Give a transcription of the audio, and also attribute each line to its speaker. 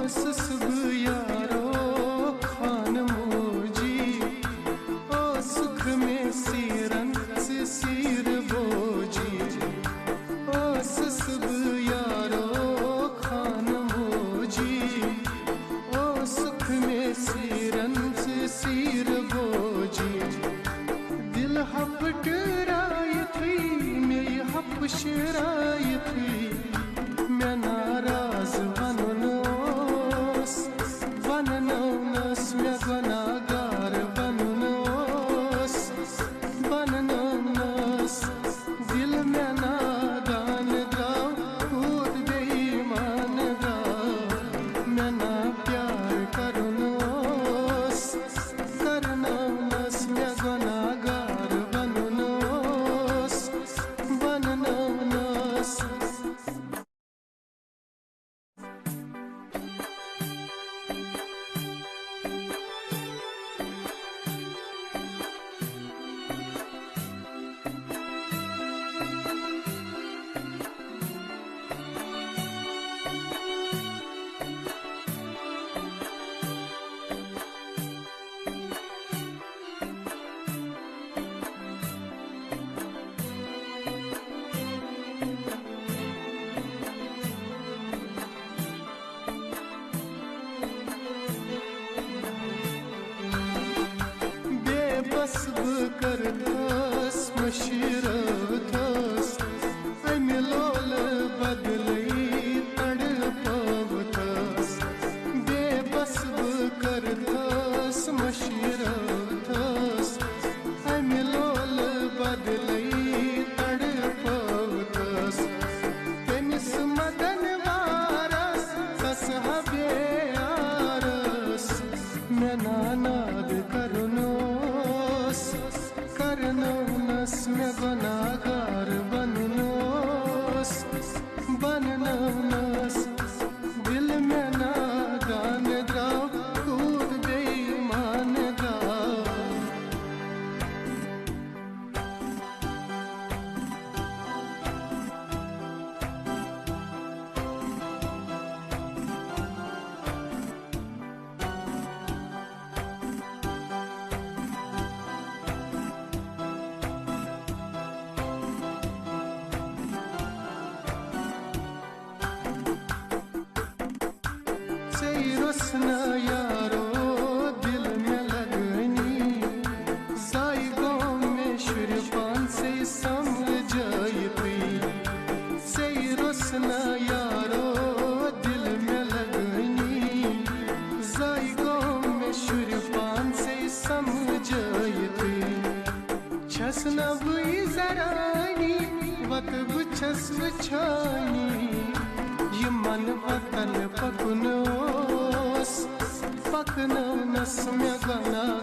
Speaker 1: सुसब यारो खान मोजी ओ सुख में सीरन से सीर बोजी ओ सुसब यारो खान मोजी ओ सुख में सीरन से सीर बोजी दिल हपटराय थी में हपशराय थी मैं नाराज बननोस मैं गुनाहगार बननोस दिल में नादान गाँव खुद बेईमान गाँव मैं ना प्यार करनोस मैं गुनाहगार बननोस करथस मशीरथस अमि लोल बदलई तड़पवथस बेबस करथस मशीरथस अमि लोल बदलई तड़पवथस तमिस मदन वारस कस हबे यारस मैं नानाद करनोस मैं गुनाहगार बननोस दिल में नादान गाँव खुद बेईमान गाँव रोसना यारो दिल में लगनी जायगों में शुरपान से समझाई थी सही रोसना यारो दिल में लगनी जायगों में शुरपान से समझाई थी छसना बुई जरानी वत बुछस बुछानी ये मन वतन पकनोस में गुनाह